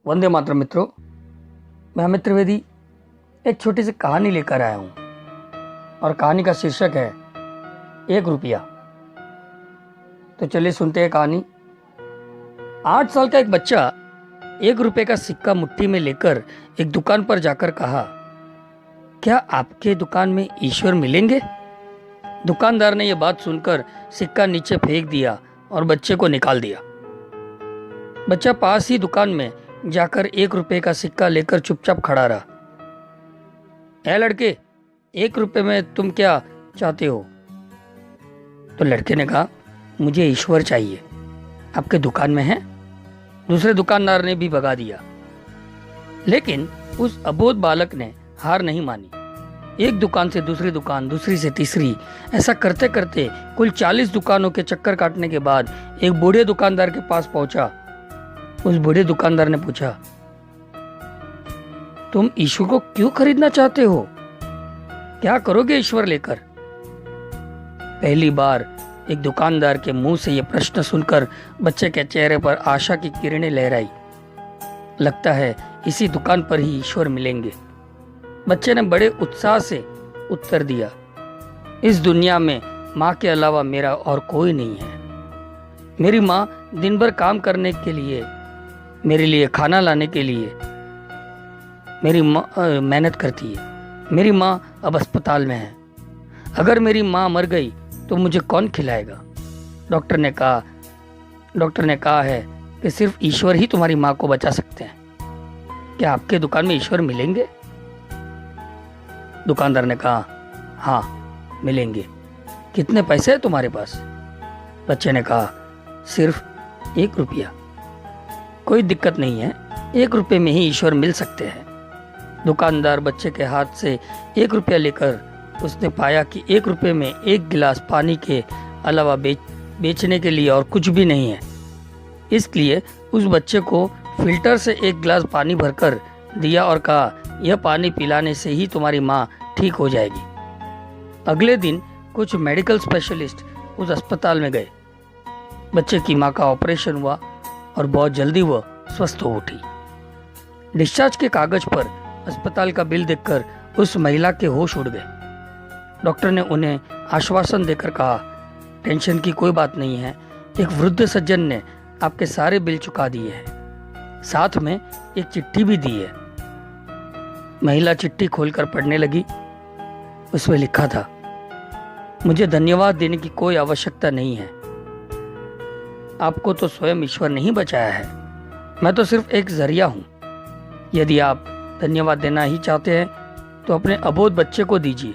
वंदे मातरम मित्रों, मैं अमित त्रिवेदी एक छोटी सी कहानी लेकर आया हूँ और कहानी का शीर्षक है 1 रुपया। तो चलिए सुनते हैं कहानी। 8 साल का एक बच्चा 1 रुपये का सिक्का मुट्ठी में लेकर एक दुकान पर जाकर कहा, क्या आपके दुकान में ईश्वर मिलेंगे? दुकानदार ने यह बात सुनकर सिक्का नीचे फेंक दिया और बच्चे को निकाल दिया। बच्चा पास ही दुकान में जाकर 1 रुपये का सिक्का लेकर चुपचाप खड़ा रहा। ऐ लड़के, 1 रुपये में तुम क्या चाहते हो? तो लड़के ने कहा, मुझे ईश्वर चाहिए। आपके दुकान में है? दूसरे दुकानदार ने भी भगा दिया। लेकिन उस अबोध बालक ने हार नहीं मानी। एक दुकान से दूसरी दुकान, दूसरी से तीसरी, ऐसा करते करते कुल 40 दुकानों के चक्कर काटने के बाद एक बूढ़े दुकानदार के पास पहुंचा। उस बूढ़े दुकानदार ने पूछा, तुम ईश्वर को क्यों खरीदना चाहते हो? क्या करोगे ईश्वर लेकर? पहली बार एक दुकानदार के मुंह से यह प्रश्न सुनकर बच्चे के चेहरे पर आशा की किरणें लहराई। लगता है इसी दुकान पर ही ईश्वर मिलेंगे। बच्चे ने बड़े उत्साह से उत्तर दिया, इस दुनिया में माँ के अलावा मेरा और कोई नहीं है। मेरी माँ दिन भर काम करने के लिए, मेरे लिए खाना लाने के लिए मेरी माँ मेहनत करती है। मेरी माँ अब अस्पताल में है। अगर मेरी माँ मर गई तो मुझे कौन खिलाएगा? डॉक्टर ने कहा है कि सिर्फ ईश्वर ही तुम्हारी माँ को बचा सकते हैं। क्या आपके दुकान में ईश्वर मिलेंगे? दुकानदार ने कहा, हाँ मिलेंगे। कितने पैसे हैं तुम्हारे पास? बच्चे ने कहा, सिर्फ 1 रुपया। कोई दिक्कत नहीं है, 1 रुपये में ही ईश्वर मिल सकते हैं। दुकानदार बच्चे के हाथ से 1 रुपया लेकर उसने पाया कि 1 रुपये में एक गिलास पानी के अलावा बेचने के लिए और कुछ भी नहीं है। इसलिए उस बच्चे को फिल्टर से एक गिलास पानी भरकर दिया और कहा, यह पानी पिलाने से ही तुम्हारी माँ ठीक हो जाएगी। अगले दिन कुछ मेडिकल स्पेशलिस्ट उस अस्पताल में गए। बच्चे की माँ का ऑपरेशन हुआ और बहुत जल्दी वह स्वस्थ हो उठी। डिस्चार्ज के कागज पर अस्पताल का बिल देखकर उस महिला के होश उड़ गए। डॉक्टर ने उन्हें आश्वासन देकर कहा, टेंशन की कोई बात नहीं है, एक वृद्ध सज्जन ने आपके सारे बिल चुका दिए हैं, साथ में एक चिट्ठी भी दी है। महिला चिट्ठी खोलकर पढ़ने लगी। उसमें लिखा था, मुझे धन्यवाद देने की कोई आवश्यकता नहीं है। आपको तो स्वयं ईश्वर नहीं बचाया है, मैं तो सिर्फ एक जरिया हूं। यदि आप धन्यवाद देना ही चाहते हैं तो अपने अबोध बच्चे को दीजिए,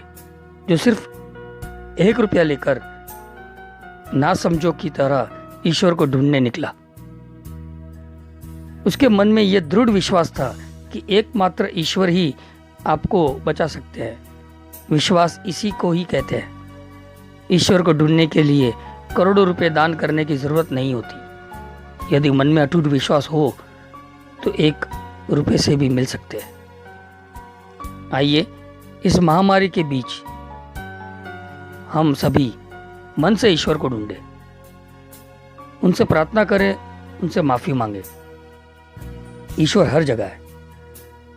जो सिर्फ 1 रुपया लेकर ना समझो की तरह ईश्वर को ढूंढने निकला। उसके मन में यह दृढ़ विश्वास था कि एकमात्र ईश्वर ही आपको बचा सकते हैं। विश्वास इसी को ही कहते हैं। ईश्वर को ढूंढने के लिए करोड़ों रुपए दान करने की जरूरत नहीं होती। यदि मन में अटूट विश्वास हो तो 1 रुपये से भी मिल सकते हैं। आइए इस महामारी के बीच हम सभी मन से ईश्वर को ढूंढें, उनसे प्रार्थना करें, उनसे माफी मांगे। ईश्वर हर जगह है,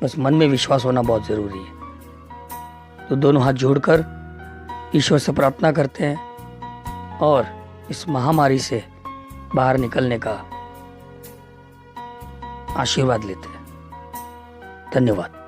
बस मन में विश्वास होना बहुत जरूरी है। तो दोनों हाथ जोड़कर ईश्वर से प्रार्थना करते हैं और इस महामारी से बाहर निकलने का आशीर्वाद लेते हैं। धन्यवाद।